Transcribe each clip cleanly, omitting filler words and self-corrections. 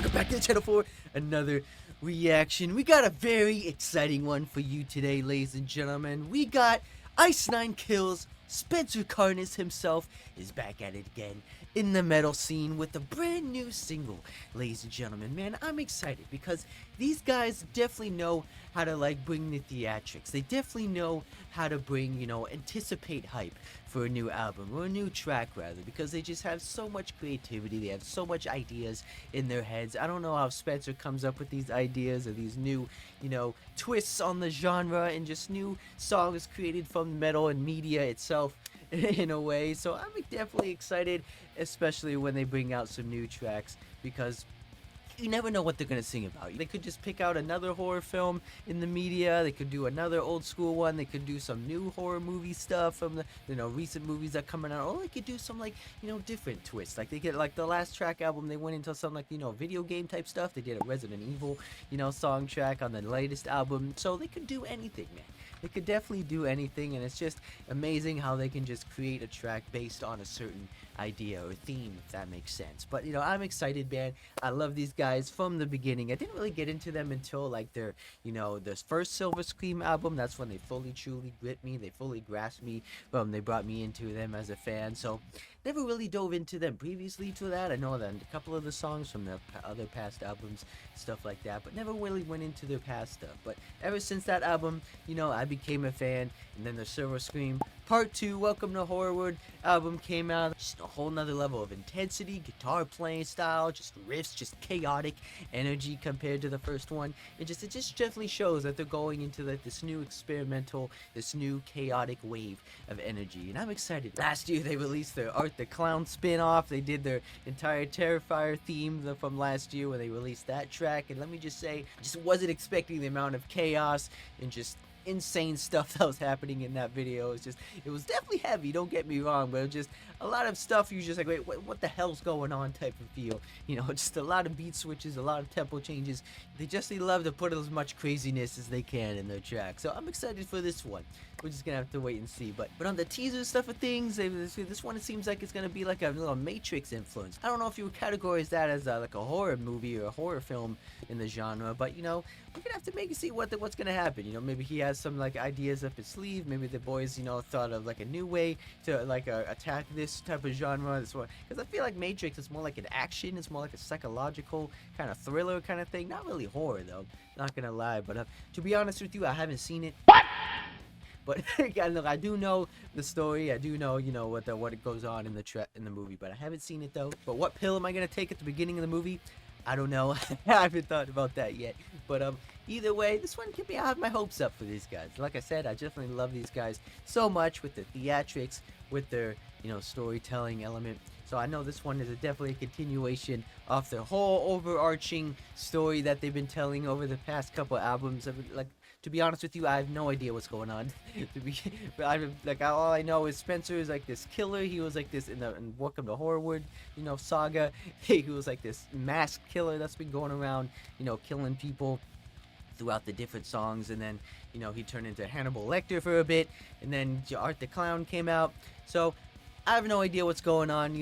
welcome back to the channel for another reaction. We got a very exciting one for you today, ladies and gentlemen. We got Ice9 Kills. Spencer Carnus himself is back at it again in the metal scene with a brand new single, ladies and gentlemen. Man, I'm excited because these guys definitely know how to bring the theatrics. They definitely know how to bring, anticipate hype for a new album or a new track rather, because they just have so much creativity. They have so much ideas in their heads. I don't know how Spencer comes up with these ideas or these new, twists on the genre and just new songs created from metal and media itself in a way. So I'm definitely excited, especially when they bring out some new tracks, because you never know what they're going to sing about. They could just pick out another horror film in the media. They could do another old school one. They could do some new horror movie stuff from the recent movies that are coming out. Or they could do some different twists. Like they get the last track album, they went into some video game type stuff. They did a Resident Evil song track on the latest album. So they could do anything, man. They could definitely do anything, and it's just amazing how they can just create a track based on a certain idea or theme, if that makes sense. But I'm excited, man. I love these guys from the beginning. I didn't really get into them until their their first Silver Scream album. That's when they fully truly gripped me. They fully grasped me. They brought me into them as a fan. So never really dove into them previously to that. I know that a couple of the songs from their other past albums, stuff like that, but never really went into their past stuff. But ever since that album, I became a fan. And then the Silver Scream Part 2, Welcome to Horrorwood album came out. Just a whole nother level of intensity, guitar playing style, just riffs, just chaotic energy compared to the first one. It just definitely shows that they're going into this new experimental, this new chaotic wave of energy, and I'm excited. Last year they released their Art the Clown spin-off. They did their entire Terrifier theme from last year when they released that track, and let me just say, I just wasn't expecting the amount of chaos and just insane stuff that was happening in that video. It was definitely heavy, don't get me wrong, but it was just a lot of stuff you just wait, what the hell's going on type of feel. Just a lot of beat switches, a lot of tempo changes. They just love to put as much craziness as they can in their track. So I'm excited for this one. We're just gonna have to wait and see. But on the teaser stuff of things, this one, it seems like it's gonna be like a little Matrix influence. I don't know if you would categorize that as like a horror movie or a horror film in the genre, but we're gonna have to make it see what's gonna happen. Maybe he has some ideas up his sleeve. Maybe the boys thought of a new way to attack this type of genre. This one, because I feel like Matrix is more like an action. It's more like a psychological kind of thriller kind of thing. Not really horror though. Not gonna lie, but to be honest with you, I haven't seen it. But I do know the story. I do know, what it goes on in the movie. But I haven't seen it though. But what pill am I gonna take at the beginning of the movie? I don't know. I haven't thought about that yet. But either way, this one can be. I have my hopes up for these guys. Like I said, I definitely love these guys so much with the theatrics, with their storytelling element. So I know this one is definitely a continuation of their whole overarching story that they've been telling over the past couple albums. To be honest with you, I have no idea what's going on. All I know is Spencer is this killer. He was this in Welcome to Horrorwood, saga. He was this masked killer that's been going around, killing people throughout the different songs. And then, he turned into Hannibal Lecter for a bit. And then Art the Clown came out. So I have no idea what's going on,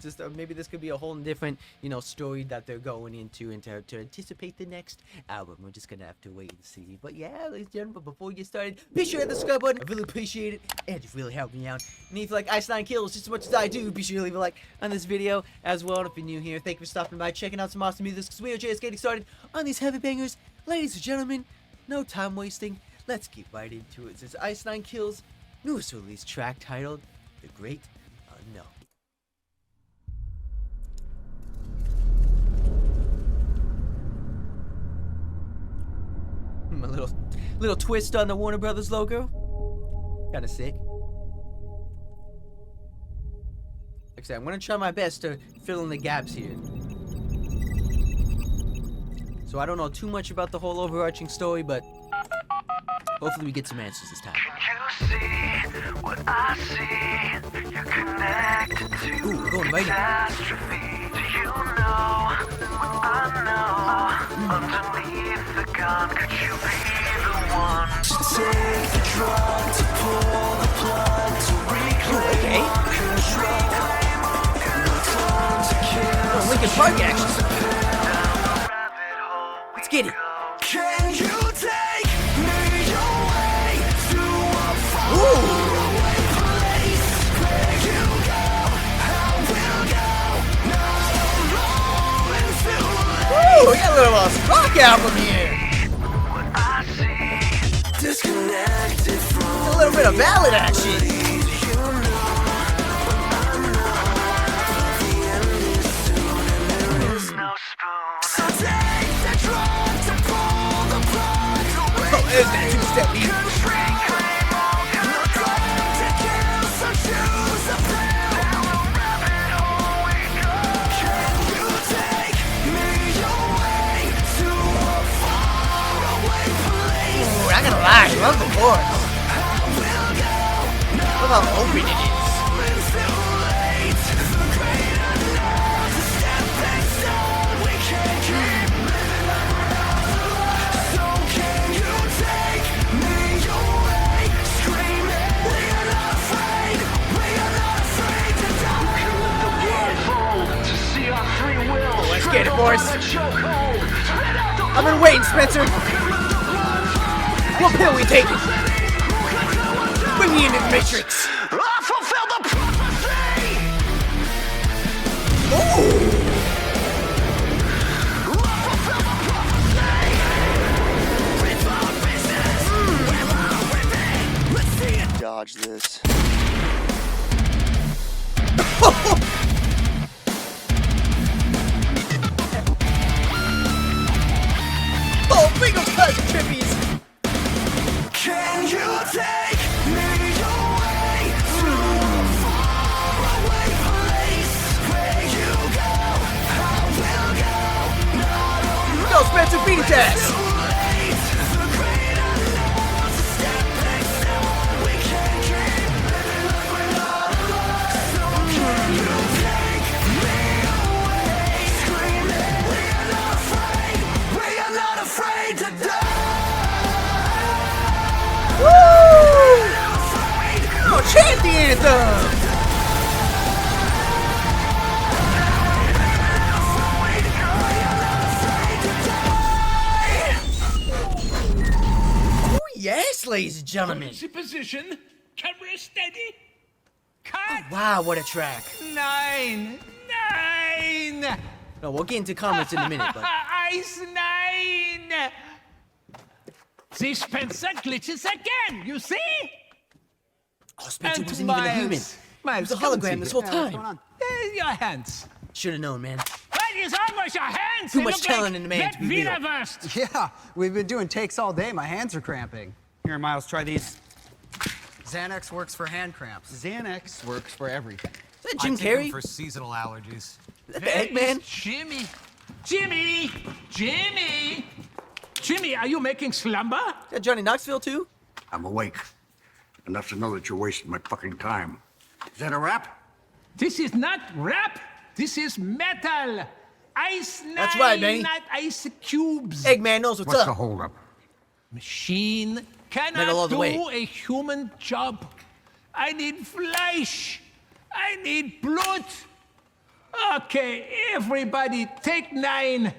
just maybe this could be a whole different, story that they're going into to anticipate the next album. We're just gonna have to wait and see. But yeah, ladies and gentlemen, before we get started, be sure to hit the subscribe button. I really appreciate it, and it really helped me out. And if you like Ice9 Kills just as much as I do, be sure to leave a like on this video as well. And if you're new here, thank you for stopping by, checking out some awesome music, because we are just getting started on these heavy bangers. Ladies and gentlemen, no time wasting. Let's get right into it. This is Ice9 Kills' newest release track titled The Great Unknown. A little twist on the Warner Brothers logo. Kinda sick. Like I said, I'm gonna try my best to fill in the gaps here. So I don't know too much about the whole overarching story, but hopefully we get some answers this time. Can you see what I see? You're connected to we're going right catastrophe. Do you know what I know? Underneath the gun, could you be the one to take the drug, to pull the plug, to reclaim control? Linkin Park action. Get it. Can you take me away to a far Ooh. away place? Where you go, I will go. Not alone and feel Ooh, we got a little rock album here. what I see. Disconnected from A little bit of ballad action. you know, I know the end is soon and there is no spoon. So take the drug to pull the plug. Oh, there's that two-step beat. Reclaim all control. To kill, so choose a pill. Down the rabbit hole we go. Can you take me away to a far away place? Ooh, I'm gonna lie, I love the chorus. I will go. Look how open it is. It's too late. The great unknown's a stepping stone. We can't keep living underground. So can you take me away? Screaming, we are not afraid. We are not afraid to die. We can let the blindfold to see our free will. Let's get it, boys. Chokehold. Spit out the I've been waiting, Spencer. What pill we taking? Bring me into the Matrix. I fulfill the prophecy. Ooh. Dodge this. Oh, finger cut, trippies. Can you take me away to a far away place? Where you go, I will go. Not alone. Go, Spencer, beat his ass. Too late. The great unknown's a stepping stone. We can't keep living like we're not alone. So can you take me away? Screaming, we are not afraid. We are not afraid to die. Woo! Oh, chant the anthem. Oh, yes, ladies and gentlemen. Easy position. Camera steady. Cut. Wow, what a track. 9. 9. No, we'll get into comments in a minute, but Ice 9. See, Spencer glitches again. You see? oh, Spencer And wasn't even a human. He was a hologram this whole time. Your hands. Should have known, man. What is wrong with your hands? Too They much look talent like in the man to be real. Wienerwurst. Yeah, we've been doing takes all day. My hands are cramping. Here, Miles, try these. Xanax works for hand cramps. Xanax works for everything. Is that Jim I take 'em Carrey? for seasonal allergies. The Eggman? Jimmy. Jimmy. Jimmy. Jimmy, are you making slumber? Is that Johnny Knoxville too? I'm awake. Enough to know that you're wasting my fucking time. Is that a rap? This is not rap. This is metal. Ice That's nine, right, Benny. not ice cubes. Eggman knows what's What's up. the holdup? Machine Metal all cannot the do way. a human job. I need flesh. I need blood. Okay, everybody, take 9.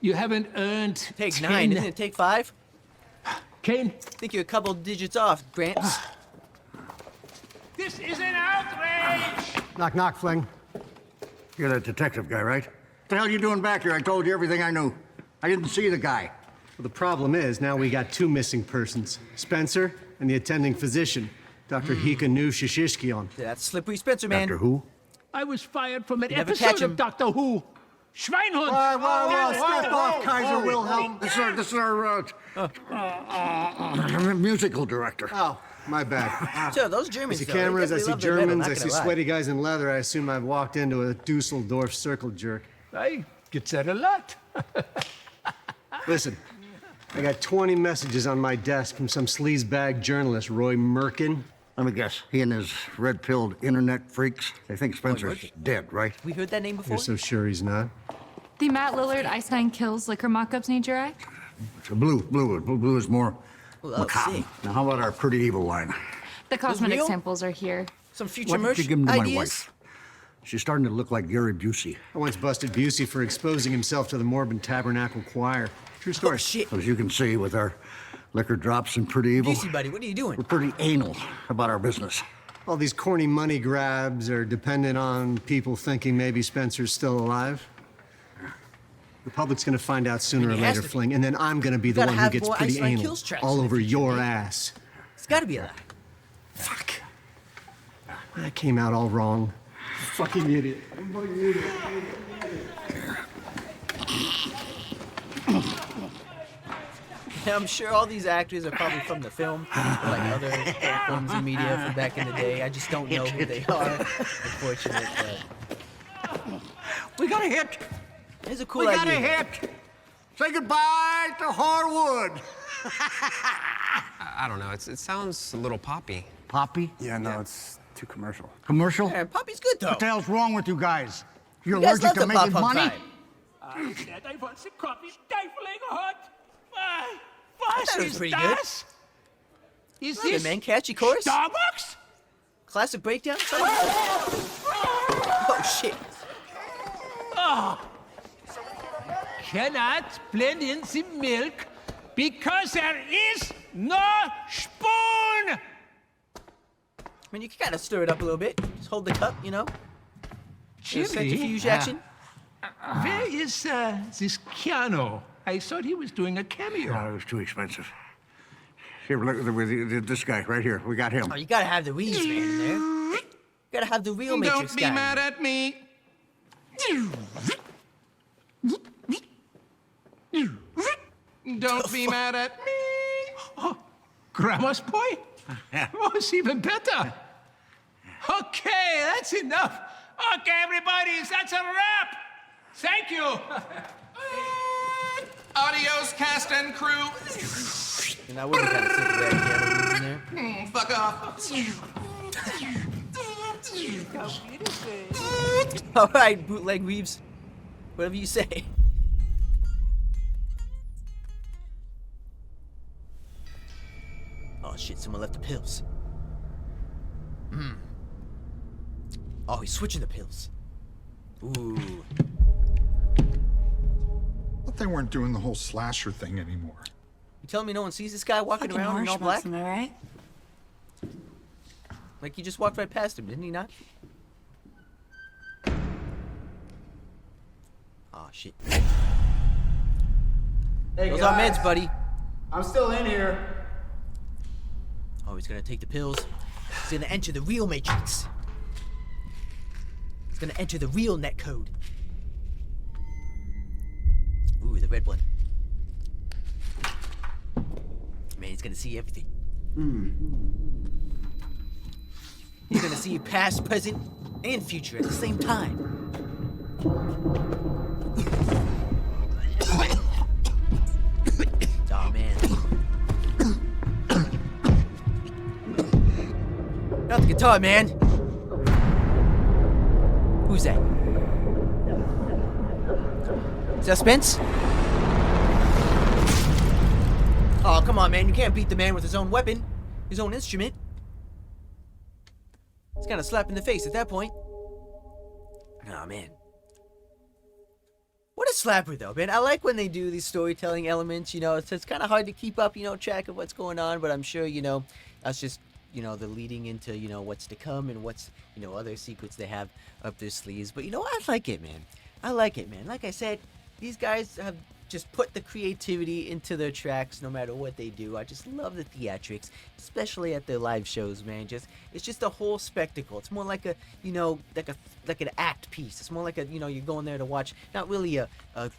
You haven't earned Take 10. 9, isn't it? Take 5? Kane, Think you're a couple digits off, Gramps. this is an outrage. Knock, knock, Fling. You're that detective guy, right? What the hell you doing back here? I told you everything I knew. I didn't see the guy. Well, the problem is now we got 2 missing persons, Spencer and the attending physician, Dr. Hikanu Shishishkion. That's Slippery Spencer, man. Doctor who? I was fired from an You never catch episode him. of Doctor Who. Schweinhund. Step off, Kaiser Wilhelm. This is our musical director. Oh, my bad. So those I Germans, see though, they cameras, I definitely see love their metal, Germans, not I gonna see lie. sweaty guys in leather. I assume I've walked into a Dusseldorf circle jerk. I get that a lot. Listen, I got 20 messages on my desk from some sleazebag journalist, Roy Merkin. Let me guess. He and his red-pilled internet freaks. They think Spencer's Merkin. dead, right? We heard that name before? You're so sure he's not? The Matt Lillard Ice Nine Kills liquor mock-ups need your eye? It's a blue is more Well, macabre. sick. Now, how about our pretty evil line? The cosmetic real? samples are here. Some future Why don't merch you give them to my ideas? wife? She's starting to look like Gary Busey. I once busted Busey for exposing himself to the Morbid Tabernacle Choir. True story. Oh, shit. As you can see, with our liquor drops and pretty evil, Easy, buddy. What are you doing? we're pretty anal about our business. All these corny money grabs are dependent on people thinking maybe Spencer's still alive. The public's gonna find out sooner or He has later, to be. Fling, and then I'm gonna be the gotta one who have gets more pretty Ice Nine anal Kills tracks all in the over future, your man. ass. It's gotta be a lie. Fuck. That came out all wrong. Fucking idiot. Yeah, I'm sure all these actors are probably from the film, or like other films and media from back in the day. I just don't know who they are. Unfortunate, but We got a hit. it's a cool We got idea. a hit. Say goodbye to Harwood. I don't know. It sounds a little poppy. Poppy? Yeah, no, it's too commercial. Commercial? Man, Poppy's good though. What the hell's wrong with you guys? You're You guys allergic love to the pop making punk money? vibe. I said I want the coffee stifling hot. thought Was it was ist pretty good. das? Is Good, this man. Catchy chorus. Starbucks? Classic breakdown. Oh shit. Cannot blend in the milk because there is no spoon. I mean, you can kind of stir it up a little bit. Just hold the cup, you know. Centrifuge action. Where is this Keanu? I thought he was doing a cameo. Oh, it was too expensive. Here, look with this guy right here. We got him. Oh, you gotta have the Reeves man in there. You gotta have the real Matrix Don't be guy. mad at me. Don't be mad at me. Oh, Grandma's boy? Oh, it's even better. Okay, that's enough. Okay, everybody, that's a wrap. Thank you. Adios, cast and crew. And I wouldn't kind of sit there Keanu Reeves in there. Fuck off. All right, bootleg Reeves. Whatever you say. Oh shit! Someone left the pills. Oh, he's switching the pills. Ooh. But they weren't doing the whole slasher thing anymore. You telling me no one sees this guy walking around in all black? Am I right? Like he just walked right past him, didn't he not? Oh shit. Hey, Those are meds, buddy. I'm still in here. Oh, he's gonna take the pills. He's gonna enter the real Matrix. He's gonna enter the real net code. Ooh, the red one. Man, he's gonna see everything. He's gonna see past, present, and future at the same time. Oh man. Not the guitar, man. Who's that? Is that Spence? Oh, come on, man. You can't beat the man with his own weapon, his own instrument. It's kind of slap in the face at that point. Oh, man. What a slapper, though, man. I like when they do these storytelling elements, you know. It's kind of hard to keep up, you know, track of what's going on, but I'm sure, you know, that's just, you know, the leading into, you know, what's to come and what's, you know, other secrets they have up their sleeves. But, you know, I like it, man. I like it, man. Like I said, these guys have just put the creativity into their tracks no matter what they do. I just love the theatrics, especially at their live shows, man. It's just a whole spectacle. It's more like a, you know, like an act piece. It's more like a, you know, you're going there to watch, not really a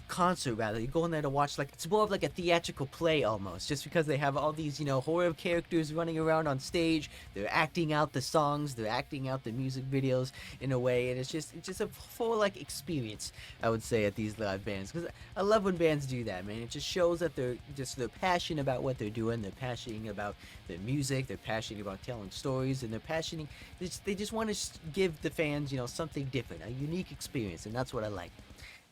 concert, rather. You're going there to watch, like, it's more of like a theatrical play almost, just because they have all these, you know, horror characters running around on stage. They're acting out the songs, they're acting out the music videos in a way, and it's just a full, like, experience, I would say, at these live bands, because I love when bands do that, man. It just shows that they're passionate about what they're doing. They're passionate about their music. They're passionate about telling stories, and they're passionate. They just want to give the fans, you know, something different, a unique experience, and that's what I like.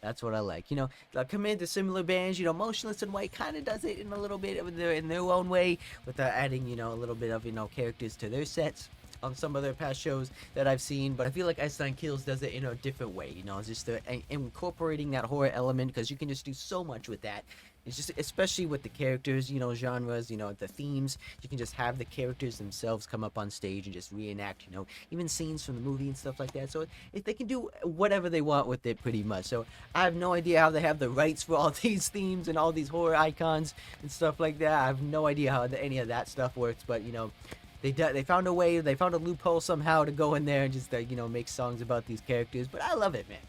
That's what I like. You know, compared to similar bands, you know, Motionless in White kind of does it in a little bit in their own way, without adding, you know, a little bit of, you know, characters to their sets. on some other past shows that I've seen, but I feel like Ice Nine Kills does it in a different way. You know, it's just incorporating that horror element, because you can just do so much with that. It's just, especially with the characters, you know, genres, you know, the themes, you can just have the characters themselves come up on stage and just reenact, you know, even scenes from the movie and stuff like that. So if they can do whatever they want with it, pretty much. So I have no idea how they have the rights for all these themes and all these horror icons and stuff like that. I have no idea how any of that stuff works, but, you know, they found a way, they found a loophole somehow to go in there and just, you know, make songs about these characters. But I love it, man.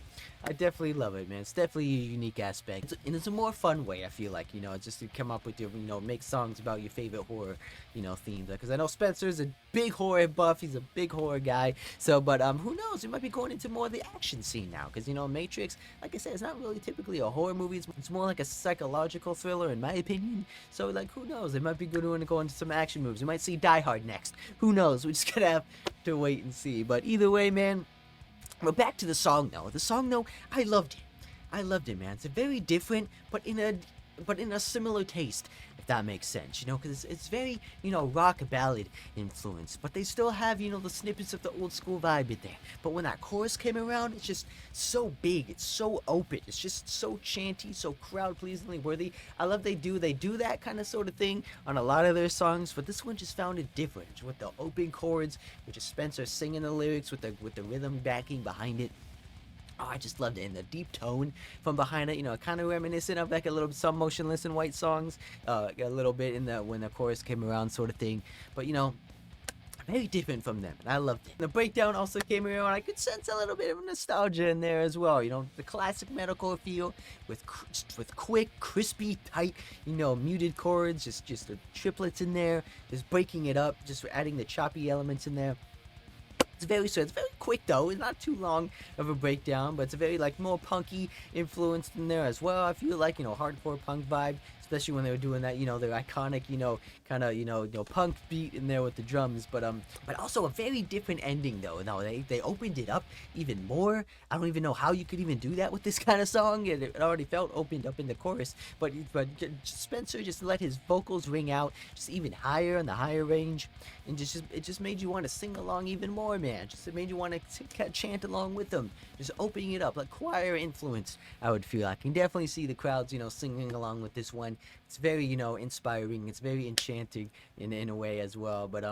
I definitely love it, man. It's definitely a unique aspect. And it's a more fun way, I feel like, you know, just to come up with your, you know, make songs about your favorite horror, you know, themes. Because I know Spencer's a big horror buff. He's a big horror guy. So, but who knows? We might be going into more of the action scene now. Because, you know, Matrix, like I said, it's not really typically a horror movie. It's more like a psychological thriller, in my opinion. So, like, who knows? They might be going to go into some action movies. We might see Die Hard next. Who knows? We're just going to have to wait and see. But either way, man. But back to the song, though. The song, though, I loved it. I loved it, man. It's a very different, but in a similar taste, if that makes sense, you know, because it's very, you know, rock ballad influence, but they still have, you know, the snippets of the old school vibe in there. But when that chorus came around, it's just so big, it's so open, it's just so chanty, so crowd pleasingly worthy. I love they do that kind of sort of thing on a lot of their songs, but this one just found it different with the open chords, with just Spencer singing the lyrics with the rhythm backing behind it. Oh, I just loved it. And the deep tone from behind it, you know, kind of reminiscent of like a little some Motionless in White songs, a little bit in when the chorus came around, sort of thing. But, you know, very different from them, and I loved it. The breakdown also came around. I could sense a little bit of nostalgia in there as well. You know, the classic metalcore feel with quick, crispy, tight, you know, muted chords, just the triplets in there, just breaking it up, just adding the choppy elements in there. It's very quick though. It's not too long of a breakdown, but it's a very like more punky influenced in there as well. I feel like, you know, hardcore punk vibe, especially when they were doing that, you know, their iconic, you know, kind of, you know, punk beat in there with the drums. But also a very different ending though. No, they opened it up even more. I don't even know how you could even do that with this kind of song. It already felt opened up in the chorus, but Spencer just let his vocals ring out just even higher in the higher range, and it just made you want to sing along even more, man. Just it made you want to chant along with them, just opening it up like choir influence. I would feel I can definitely see the crowds, you know, singing along with this one. It's very, you know, inspiring. It's very enchanting in a way as well. But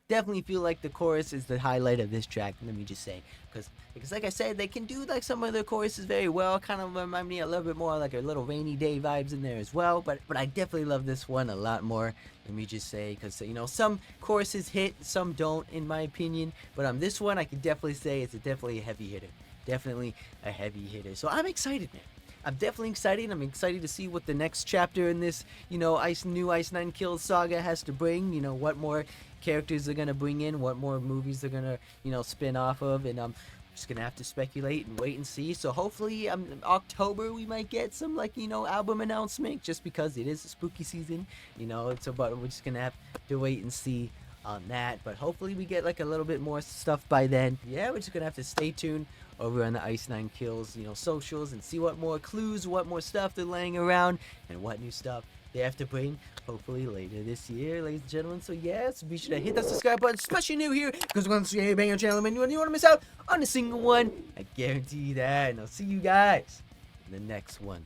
definitely feel like the chorus is the highlight of this track. Let me just say, because like I said, they can do like some of their choruses very well. Kind of remind me a little bit more like a little Rainy Day vibes in there as well. But I definitely love this one a lot more. Let me just say, because, you know, some choruses hit, some don't, in my opinion. But this one, I can definitely say it's definitely a heavy hitter. Definitely a heavy hitter. So I'm excited, man. I'm definitely excited. I'm excited to see what the next chapter in this, you know, new Ice Nine Kills saga has to bring. You know, what more characters they're gonna bring in, what more movies they're gonna, you know, spin off of, and I'm just gonna have to speculate and wait and see. So hopefully, October we might get some, like, you know, album announcement, just because it is a spooky season, you know. So, but we're just gonna have to wait and see on that. But hopefully we get like a little bit more stuff by then. Yeah, we're just gonna have to stay tuned over on the Ice Nine Kills, you know, socials, and see what more clues, what more stuff they're laying around, and what new stuff they have to bring, hopefully later this year, ladies and gentlemen. So yes, be sure to hit that subscribe button, especially new here, because we're going to see a banger channel, and you don't want to miss out on a single one. I guarantee you that, and I'll see you guys in the next one.